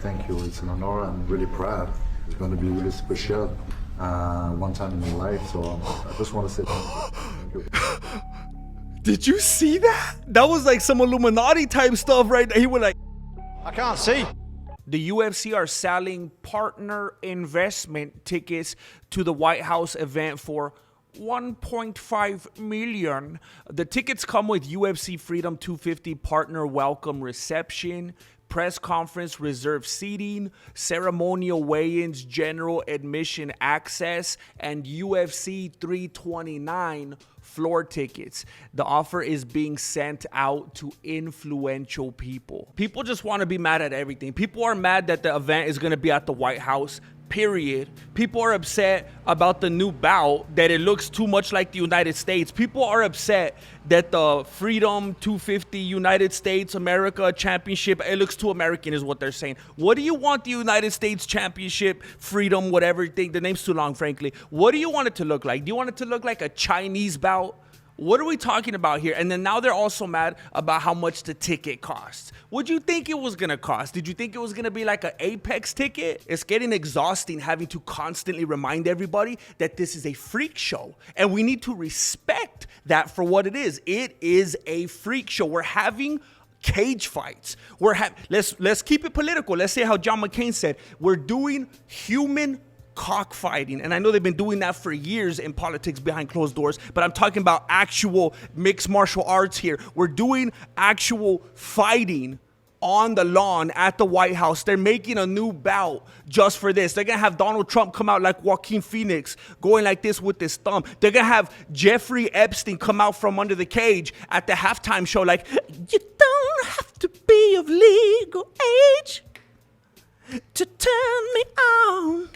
Thank you. It's an honor. I'm really proud. It's going to be really special one time in my life. So I just want to say thank you. Did you see that? That was like some Illuminati type stuff right there. He was like, I can't see. the UFC are selling partner investment tickets to the White House event for 1.5 million. The tickets come with UFC Freedom 250 partner welcome reception, press conference reserved seating, ceremonial weigh-ins, general admission access, and UFC 329 floor tickets. The offer is being sent out to influential people. People just want to be mad at everything. People are mad that the event is going to be at the White House. Period. People are upset about the new bout, that it looks too much like the United States. People are upset that the Freedom 250 United States America Championship, it looks too American is what they're saying. What do you want the United States Championship, Freedom, whatever thing, the name's too long, frankly. What do you want it to look like? Do you want it to look like a Chinese bout? What are we talking about here? And then now they're also mad about how much the ticket costs. What'd you think it was gonna cost? Did you think it was gonna be like an Apex ticket? It's getting exhausting having to constantly remind everybody that this is a freak show. And we need to respect that for what it is. It is a freak show. We're having cage fights. Let's keep it political. Let's say how John McCain said, we're doing human cockfighting. And I know they've been doing that for years in politics behind closed doors, but I'm talking about actual mixed martial arts here. We're doing actual fighting on the lawn at the White House. They're making a new bout just for this. They're gonna have Donald Trump come out like Joaquin Phoenix, going like this with his thumb. They're gonna have Jeffrey Epstein come out from under the cage at the halftime show like, you don't have to be of legal age to turn me on.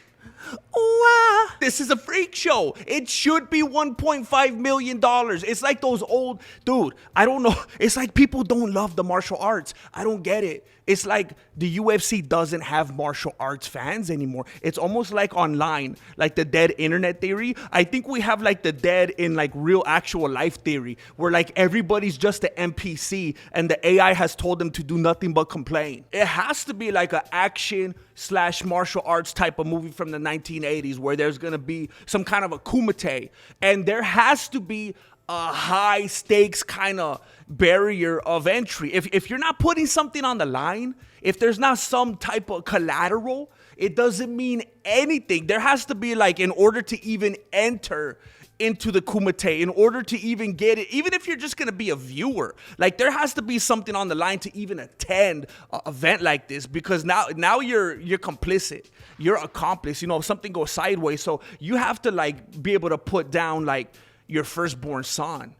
Wow. This is a freak show. It should be $1.5 million. It's like those old, dude, I don't know. It's like people don't love the martial arts. I don't get it. It's like the UFC doesn't have martial arts fans anymore. It's almost like online, like the dead internet theory. I think we have like the dead in like real actual life theory, where like everybody's just an NPC and the AI has told them to do nothing but complain. It has to be like an action / martial arts type of movie from the 1980s where there's gonna be some kind of a kumite, and there has to be a high stakes kind of barrier of entry. If you're not putting something on the line, if there's not some type of collateral, it doesn't mean anything. There has to be like, in order to even enter into the kumite, in order to even get it, even if you're just gonna be a viewer, like there has to be something on the line to even attend an event like this, because now you're complicit, you're accomplice. You know, if something goes sideways, so you have to like be able to put down like your firstborn son,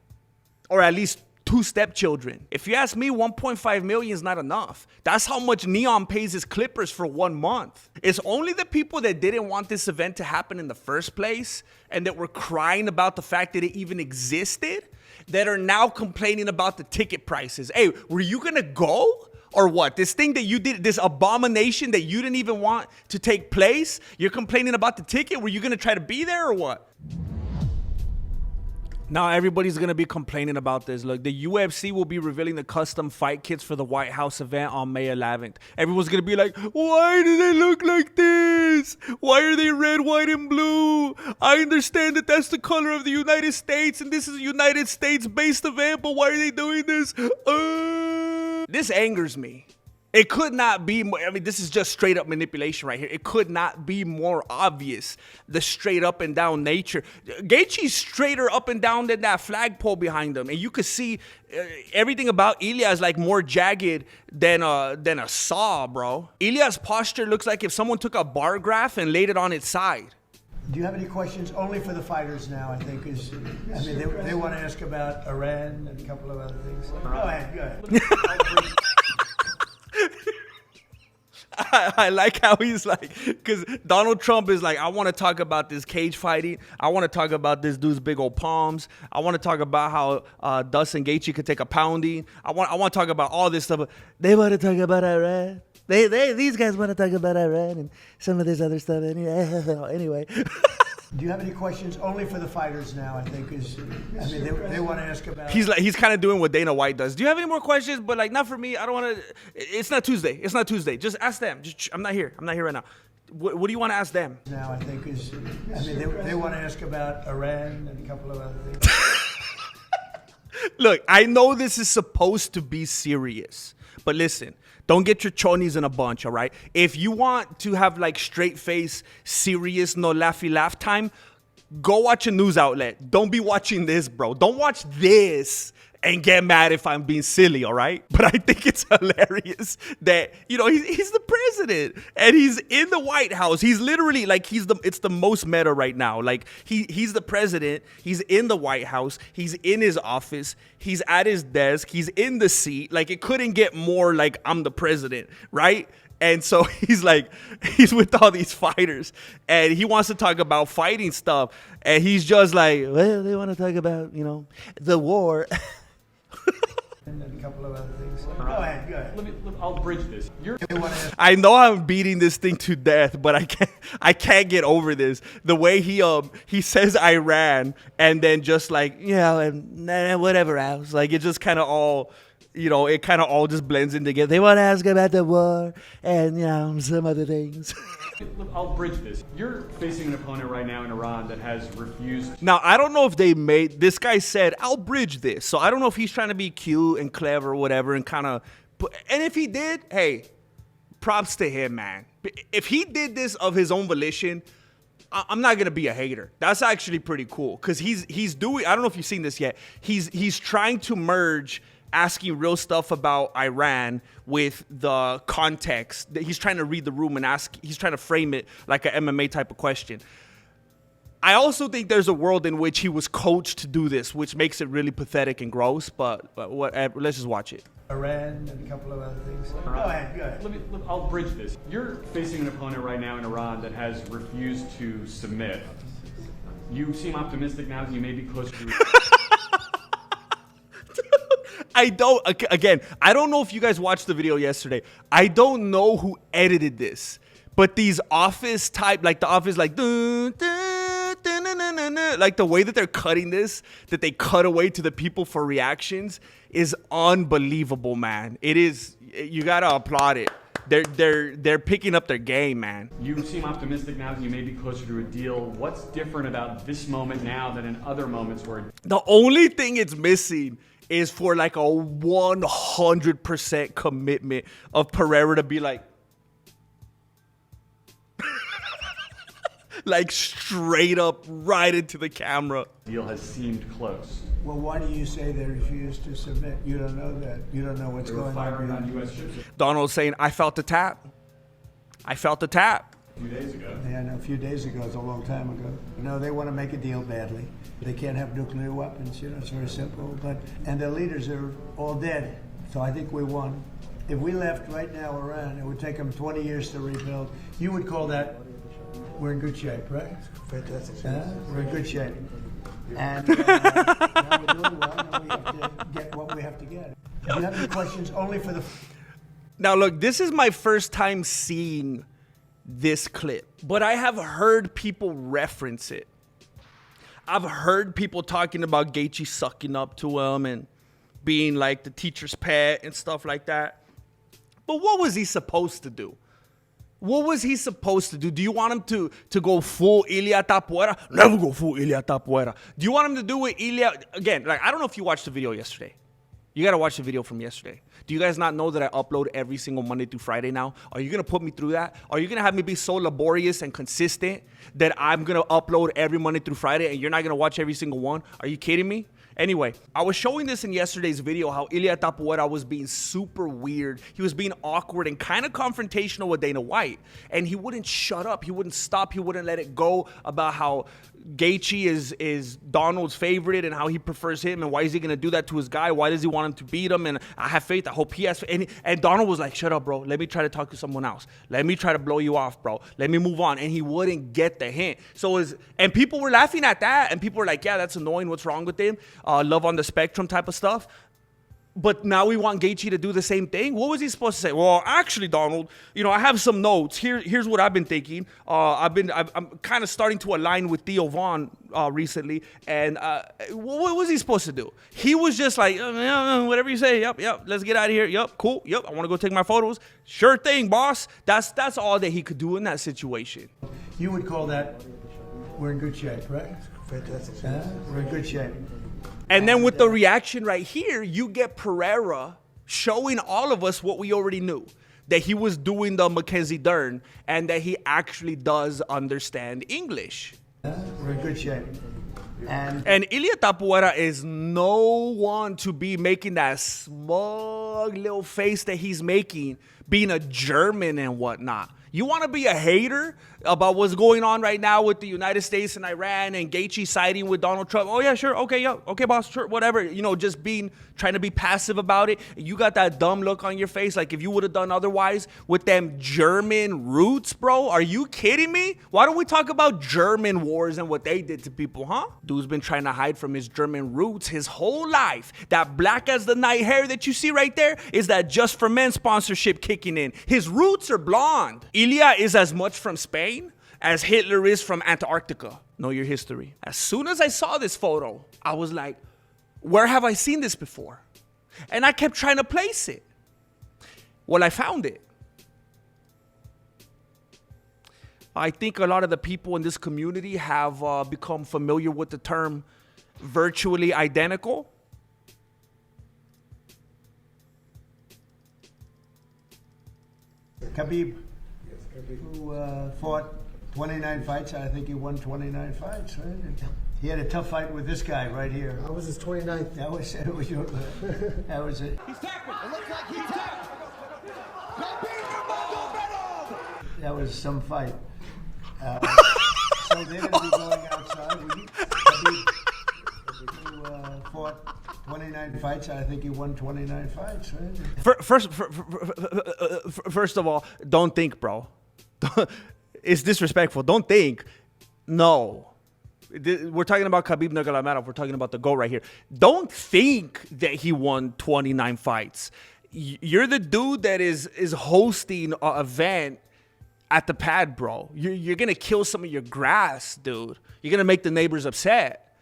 or at least 2 stepchildren. If you ask me, 1.5 million is not enough. That's how much Neon pays his Clippers for 1 month. It's only the people that didn't want this event to happen in the first place and that were crying about the fact that it even existed that are now complaining about the ticket prices. Hey, were you gonna go? Or what? This thing that you did, this abomination that you didn't even want to take place, you're complaining about the ticket? Were you gonna try to be there or what? Now everybody's going to be complaining about this. Look, the UFC will be revealing the custom fight kits for the White House event on May 11th. Everyone's going to be like, why do they look like this? Why are they red, white, and blue? I understand that that's the color of the United States and this is a United States-based event, but why are they doing this? This angers me. It could not be more, I mean, this is just straight up manipulation right here. It could not be more obvious, the straight up and down nature. Gaethje's straighter up and down than that flagpole behind him. And you could see everything about Ilia is like more jagged than a saw, bro. Ilia's posture looks like if someone took a bar graph and laid it on its side. Do you have any questions? Only for the fighters now, I think. They want to ask about Iran and a couple of other things. Go ahead. I like how he's like, because Donald Trump is like, I want to talk about this cage fighting. I want to talk about this dude's big old palms. I want to talk about how Justin Gaethje could take a pounding. I want to talk about all this stuff. They want to talk about Iran. These guys want to talk about Iran and some of this other stuff. Anyway. Do you have any questions? Only for the fighters now, I think, they want to ask about. He's kind of doing what Dana White does. Do you have any more questions? But like, not for me. I don't want to. It's not Tuesday. It's not Tuesday. Just ask them. I'm not here. I'm not here right now. What do you want to ask them? Now, I think they want to ask about Iran and a couple of other things. Look, I know this is supposed to be serious, but listen. Don't get your chonies in a bunch, all right? If you want to have like straight face, serious, no laughy laugh time, go watch a news outlet. Don't be watching this, bro. Don't watch this and get mad if I'm being silly, all right? But I think it's hilarious that, you know, he's the president and he's in the White House. He's literally like, it's the most meta right now. Like he's the president. He's in the White House. He's in his office. He's at his desk. He's in the seat. Like it couldn't get more like I'm the president, right? And so he's with all these fighters and he wants to talk about fighting stuff. And he's just like, well, they want to talk about, you know, the war. And a couple of other things. Go ahead. I'll bridge this. I know I'm beating this thing to death, but I can't get over this. The way he says Iran and then just like, and whatever else. Like it just kind of all, you know, it kind of all just blends in together. They want to ask about the war and, you know, some other things. I'll bridge this. You're facing an opponent right now in Iran that has refused. Now, I don't know if this guy said, I'll bridge this. So I don't know if he's trying to be cute and clever or whatever and kind of, and if he did, hey, props to him, man. If he did this of his own volition, I'm not going to be a hater. That's actually pretty cool because he's doing, I don't know if you've seen this yet. He's trying to merge asking real stuff about Iran with the context. He's trying to read the room and he's trying to frame it like an MMA type of question. I also think there's a world in which he was coached to do this, which makes it really pathetic and gross, but whatever, let's just watch it. Iran and a couple of other things. Go ahead. I'll bridge this. You're facing an opponent right now in Iran that has refused to submit. You seem optimistic now that you may be close to... I don't know if you guys watched the video yesterday. I don't know who edited this, but these office type, like the office, like, like the way that they're cutting this, that they cut away to the people for reactions is unbelievable, man. It is, you gotta applaud it. They're picking up their game, man. You seem optimistic now that you may be closer to a deal. What's different about this moment now than in other moments where... The only thing it's missing is for like a 100% commitment of Pereira to be like, like straight up right into the camera. Deal has seemed close. Well, why do you say they refused to submit? You don't know that. You don't know what's going Firing on. on U.S. ships Donald's saying, I felt the tap. I felt the tap. a few days ago. Yeah, no, a few days ago. It's a long time ago. No, they want to make a deal badly. They can't have nuclear weapons. You know, it's very simple. And their leaders are all dead. So I think we won. If we left right now Iran, it would take them 20 years to rebuild. You would call that we're in good shape, right? Fantastic. We're in good shape. And now we're doing well. Now we have to get what we have to get. Do you have any questions? Only for the... Now, look, this is my first time seeing this clip, but I have heard people reference it. I've heard people talking about Gaethje sucking up to him and being like the teacher's pet and stuff like that. But what was he supposed to do? What was he supposed to do? Do you want him to go full Ilia Topuria? Never go full Ilia Topuria. Do you want him to do it Ilia? Again, like, I don't know if you watched the video yesterday. You got to watch the video from yesterday. Do you guys not know that I upload every single Monday through Friday now? Are you going to put me through that? Are you going to have me be so laborious and consistent that I'm going to upload every Monday through Friday and you're not going to watch every single one? Are you kidding me? Anyway, I was showing this in yesterday's video, how Ilia Topuria was being super weird. He was being awkward and kind of confrontational with Dana White. And he wouldn't shut up. He wouldn't stop. He wouldn't let it go about how Gaethje is Donald's favorite and how he prefers him and why is he going to do that to his guy? Why does he want him to beat him? And I have faith. I hope he has. And Donald was like, shut up, bro. Let me try to talk to someone else. Let me try to blow you off, bro. Let me move on. And he wouldn't get the hint. And people were laughing at that. And people were like, yeah, that's annoying. What's wrong with him? Love on the spectrum type of stuff. But now we want Gaethje to do the same thing. What was he supposed to say? Well, actually, Donald, I have some notes. Here's what I've been thinking. I'm kind of starting to align with Theo Vaughn recently. And what was he supposed to do? He was just like, whatever you say. Yep. Let's get out of here. Yep, cool. Yep, I want to go take my photos. Sure thing, boss. That's all that he could do in that situation. You would call that we're in good shape, right? Fantastic. We're in good shape. And then with the reaction right here, you get Pereira showing all of us what we already knew. That he was doing the Mackenzie Dern and that he actually does understand English. We're in good shape. And Ilia Topuria is no one to be making that smug little face that he's making, being a German and whatnot. You want to be a hater about what's going on right now with the United States and Iran and Gaethje siding with Donald Trump? Oh, yeah, sure. Okay, yeah. Okay, boss, sure, whatever. Just trying to be passive about it. You got that dumb look on your face like if you would have done otherwise with them German roots, bro. Are you kidding me? Why don't we talk about German wars and what they did to people, huh? Dude's been trying to hide from his German roots his whole life. That black as the night hair that you see right there is that Just for Men sponsorship kicking in. His roots are blonde. Ilia is as much from Spain as Hitler is from Antarctica. Know your history. As soon as I saw this photo, I was like, where have I seen this before? And I kept trying to place it. Well, I found it. I think a lot of the people in this community have become familiar with the term virtually identical. Khabib, who fought 29 fights. I think he won 29 fights, right? He had a tough fight with this guy right here. That was his 29th. That was it. He's tackled. It looks like he's tackled. That was some fight. So they're going to be going outside. Khabib, who fought 29 fights. I think he won 29 fights, right? First of all, don't think, bro. It's disrespectful. Don't think. No. We're talking about Khabib Nurmagomedov. We're talking about the GOAT right here. Don't think that he won 29 fights. You're the dude that is hosting an event at the pad, bro. You're going to kill some of your grass, dude. You're going to make the neighbors upset.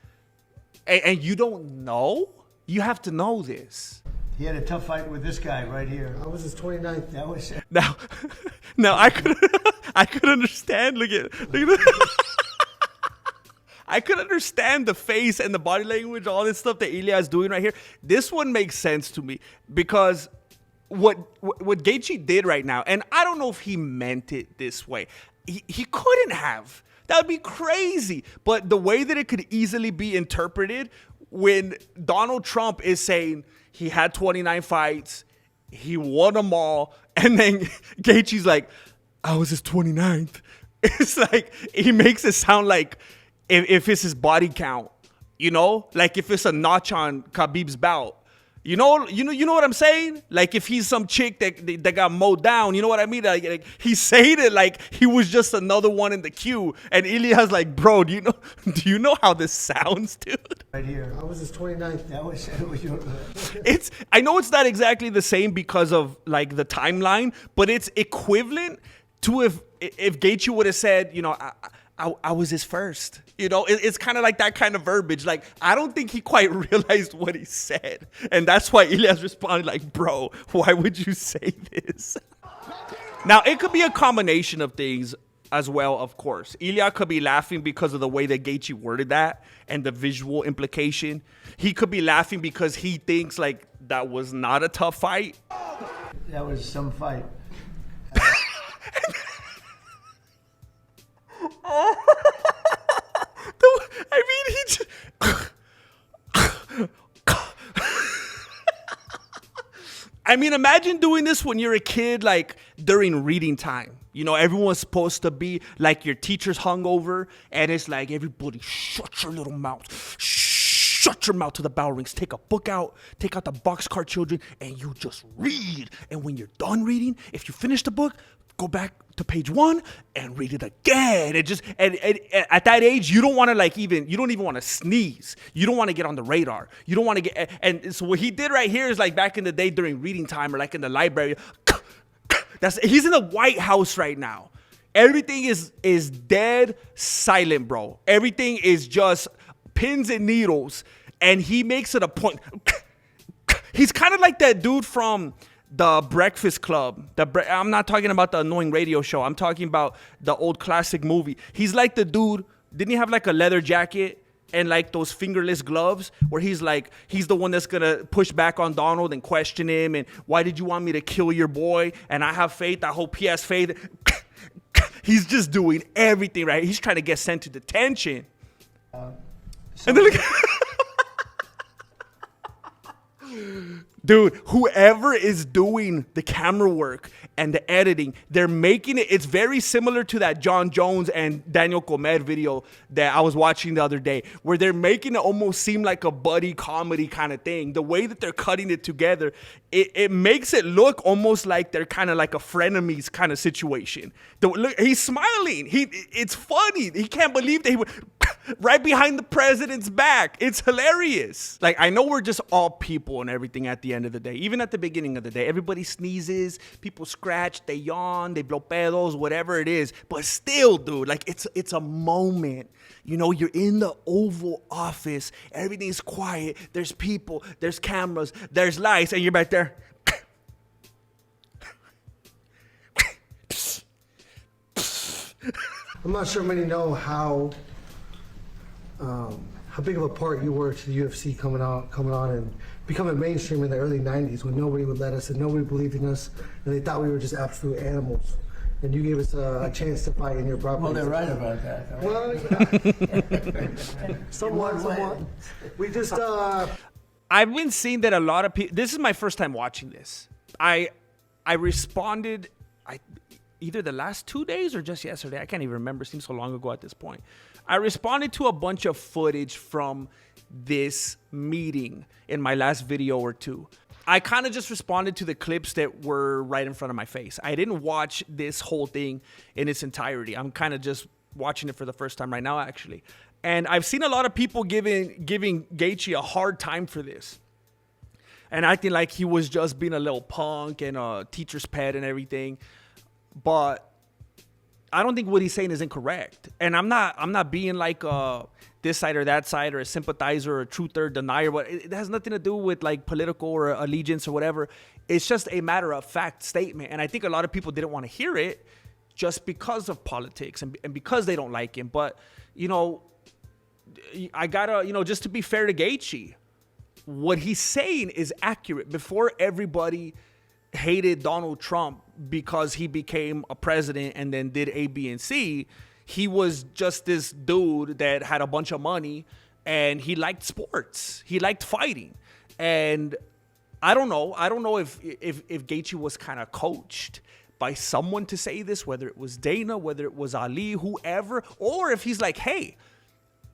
And you don't know? You have to know this. He had a tough fight with this guy right here. That was his 29th. That was it. Now I could understand. Look at that. I could understand the face and the body language, all this stuff that Ilia is doing right here. This one makes sense to me because what Gaethje did right now, and I don't know if he meant it this way. He couldn't have. That would be crazy. But the way that it could easily be interpreted when Donald Trump is saying he had 29 fights, he won them all, and then Gaethje's like, I was his 29th. It's like, he makes it sound like if it's his body count, like if it's a notch on Khabib's belt. You know what I'm saying? Like if he's some chick that got mowed down, you know what I mean? Like he's saying it like he was just another one in the queue. And Ilia's like, bro, do you know how this sounds, dude? Right here. That was his 29th. That was it. I know it's not exactly the same because of like the timeline, but it's equivalent to if Gaethje would have said, I was his first. It's kind of like that kind of verbiage. Like, I don't think he quite realized what he said. And that's why Ilia's responded like, bro, why would you say this? Now, it could be a combination of things as well, of course. Ilia could be laughing because of the way that Gaethje worded that and the visual implication. He could be laughing because he thinks like that was not a tough fight. That was some fight. Imagine doing this when you're a kid, like during reading time. Everyone's supposed to be like your teacher's hungover, and it's like, everybody shut your little mouth. Shut your mouth to the bell rings. Take a book out, take out the boxcar children, and you just read. And when you're done reading, if you finish the book, go back to page 1 and read it again. It just and at that age, you don't want to you don't even want to sneeze. You don't want to get on the radar. You don't want to get. And so what he did right here is like back in the day during reading time or like in the library. He's in the White House right now. Everything is dead silent, bro. Everything is just pins and needles, and he makes it a point. He's kind of like that dude from The Breakfast Club. I'm not talking about the annoying radio show. I'm talking about the old classic movie. He's like the dude. Didn't he have like a leather jacket and like those fingerless gloves where he's the one that's going to push back on Donald and question him and why did you want me to kill your boy? And I have faith. I hope he has faith. He's just doing everything right. He's trying to get sent to detention. And then look. Dude, whoever is doing the camera work and the editing, they're making it. It's very similar to that John Jones and Daniel Comed video that I was watching the other day, where they're making it almost seem like a buddy comedy kind of thing. The way that they're cutting it together, it makes it look almost like they're kind of like a frenemies kind of situation. Look, he's smiling. It's funny. He can't believe that he went right behind the president's back. It's hilarious. Like, I know we're just all people and everything at the end of the day. Even at the beginning of the day, everybody sneezes, people scratch, they yawn, they blow pedos, whatever it is. But still, dude, like it's a moment. You know, you're in the Oval Office, everything's quiet, there's people, there's cameras, there's lights, and you're back there. I'm not sure many know how big of a part you were to the UFC coming on and becoming mainstream in the early 90s when nobody would let us and nobody believed in us and they thought we were just absolute animals. And you gave us a chance to fight in your property. Well, they're right about that. Well, somewhat. We just... I've been seeing that a lot of people... This is my first time watching this. I responded either the last 2 days or just yesterday. I can't even remember. It seems so long ago at this point. I responded to a bunch of footage from this meeting in my last video or two. I kind of just responded to the clips that were right in front of my face. I didn't watch this whole thing in its entirety. I'm kind of just watching it for the first time right now, actually. And I've seen a lot of people giving Gaethje a hard time for this and acting like he was just being a little punk and a teacher's pet and everything. But I don't think what he's saying is incorrect. And I'm not being like this side or that side or a sympathizer or a truther, denier. But it has nothing to do with like political or allegiance or whatever. It's just a matter of fact statement. And I think a lot of people didn't want to hear it just because of politics and because they don't like him. But, you know, I gotta, you know, just to be fair to Gaethje, what he's saying is accurate. Before everybody hated Donald Trump because he became a president and then did A, B, and C, he was just this dude that had a bunch of money and he liked sports. He liked fighting. And I don't know if Gaethje was kind of coached by someone to say this, whether it was Dana, whether it was Ali, whoever, or if he's like, hey,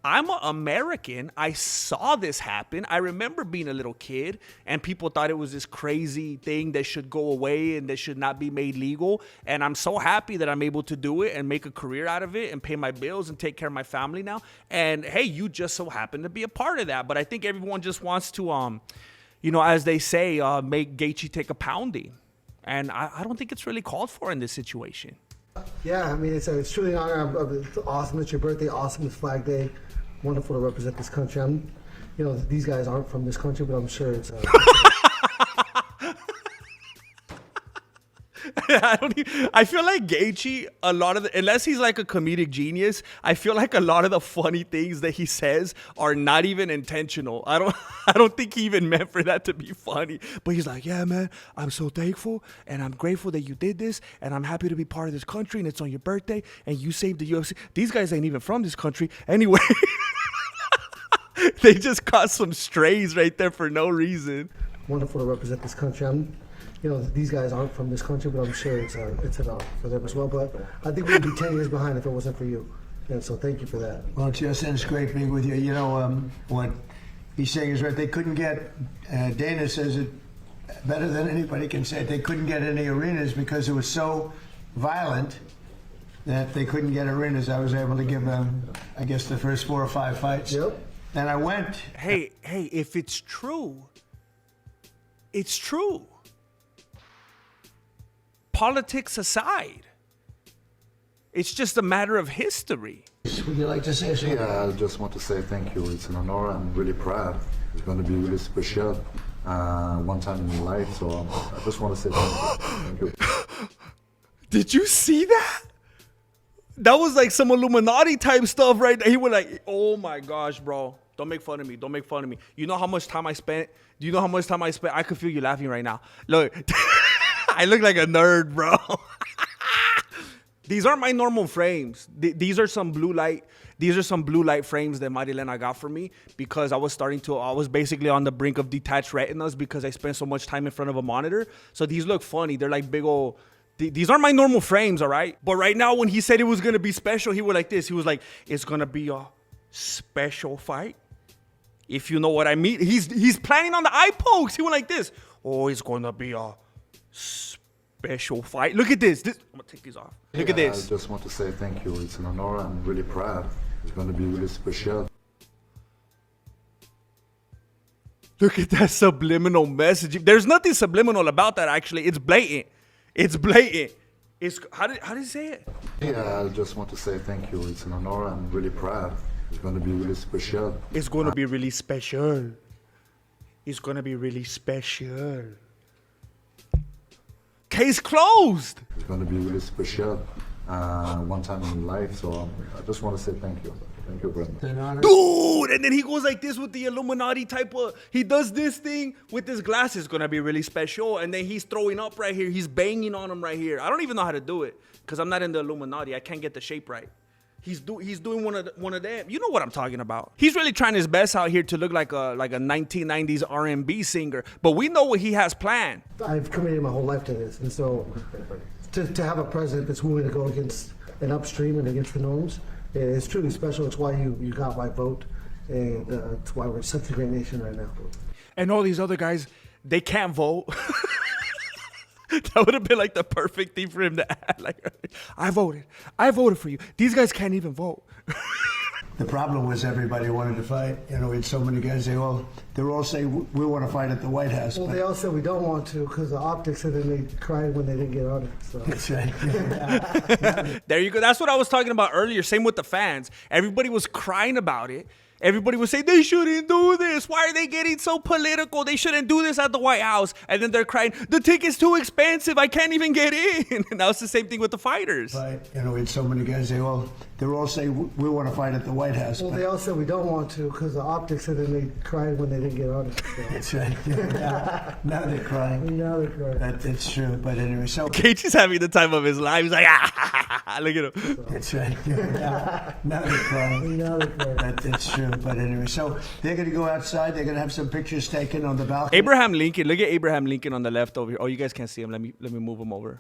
I'm an American. I saw this happen. I remember being a little kid and people thought it was this crazy thing that should go away and that should not be made legal. And I'm so happy that I'm able to do it and make a career out of it and pay my bills and take care of my family now. And hey, you just so happen to be a part of that. But I think everyone just wants to, you know, as they say, make Gaethje take a pounding. And I don't think it's really called for in this situation. Yeah, I mean, it's truly an honor. It's awesome. It's your birthday. Awesome. It's Flag Day. Wonderful to represent this country. You know, these guys aren't from this country, but I'm sure it's... I feel like Gaethje, a lot of unless he's like a comedic genius, I feel like a lot of the funny things that he says are not even intentional. I don't think he even meant for that to be funny. But he's like, yeah, man, I'm so thankful and I'm grateful that you did this and I'm happy to be part of this country and it's on your birthday and you saved the UFC. These guys ain't even from this country. Anyway, they just caught some strays right there for no reason. Wonderful to represent this country. You know, these guys aren't from this country, but I'm sure it's an honor for them as well. But I think we'd be 10 years behind if it wasn't for you. And so thank you for that. Well, Justin, it's great being with you. You know, what he's saying is right. They couldn't get, Dana says it better than anybody can say it. They couldn't get any arenas because it was so violent that they couldn't get her in, as I was able to give them, I guess, the first 4 or 5 fights. Yep. And I went. Hey, if it's true, it's true. Politics aside, it's just a matter of history. Would you like to say something? Yeah, I just want to say thank you. It's an honor. I'm really proud. It's going to be really special one time in my life. So I just want to say thank you. Did you see that? That was like some Illuminati type stuff right there. He was like, oh my gosh, bro. Don't make fun of me. Don't make fun of me. You know how much time I spent? Do you know how much time I spent? I could feel you laughing right now. Look, I look like a nerd, bro. These aren't my normal frames. These are some blue light. These are some blue light frames that Marilena got for me because I was basically on the brink of detached retinas because I spent so much time in front of a monitor. So these look funny. They're like big old. These aren't my normal frames, all right? But right now, when he said it was going to be special, he was like this. He was like, it's going to be a special fight. If you know what I mean. He's planning on the eye pokes. He went like this. Oh, it's going to be a special fight. Look at this. I'm going to take these off. Look at this. I just want to say thank you. It's an honor. I'm really proud. It's going to be really special. Look at that subliminal message. There's nothing subliminal about that, actually. It's blatant. It's blatant. How did he say it? Yeah, I just want to say thank you. It's an honor. I'm really proud. It's going to be really special. It's going to be really special. It's going to be really special. Case closed. It's going to be really special one time in my life. So I just want to say thank you. Thank you very much. Dude, and then he goes like this with the Illuminati type of, he does this thing with his glasses. It's going to be really special. And then he's throwing up right here. He's banging on him right here. I don't even know how to do it because I'm not in the Illuminati. I can't get the shape right. He's doing one of them. You know what I'm talking about. He's really trying his best out here to look like a 1990s R&B singer. But we know what he has planned. I've committed my whole life to this, and so to have a president that's willing to go against an upstream and against the norms, it's truly special. It's why you got my vote, and it's why we're such a great nation right now. And all these other guys, they can't vote. That would have been like the perfect thing for him to add. Like, I voted for you. These guys can't even vote. The problem was everybody wanted to fight. You know, we had so many guys. They all say we want to fight at the White House. Well, they all said we don't want to because the optics, and then they cried when they didn't get on it. So. That's right. There you go. That's what I was talking about earlier. Same with the fans. Everybody was crying about it. Everybody would say, they shouldn't do this. Why are they getting so political? They shouldn't do this at the White House. And then they're crying, the ticket's too expensive. I can't even get in. And that was the same thing with the fighters. Right. You know, we had so many guys. They all say we want to fight at the White House. Well, they all said we don't want to because the optics, and then they cried when they didn't get on it. So. That's right. Now they're crying. Now they're crying. That's true. But anyway, so Gaethje's having the time of his life. He's like, look at him. That's right. Now they're crying. Now they're crying. That's true. But anyway, so they're going to go outside. They're going to have some pictures taken on the balcony. Abraham Lincoln. Look at Abraham Lincoln on the left over here. Oh, you guys can't see him. Let me move him over.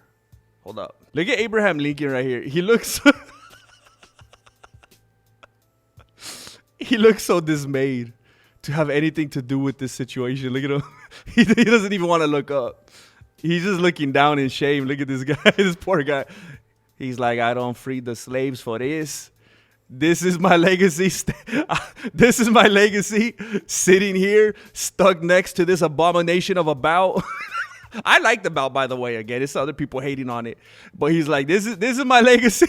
Hold up. Look at Abraham Lincoln right here. He looks he looks so dismayed to have anything to do with this situation. Look at him. He doesn't even want to look up. He's just looking down in shame. Look at this guy. This poor guy. He's like, I don't free the slaves for this. This is my legacy. This is my legacy. Sitting here, stuck next to this abomination of a bout. I like the bout, by the way. Again, it's other people hating on it, but he's like, this is my legacy.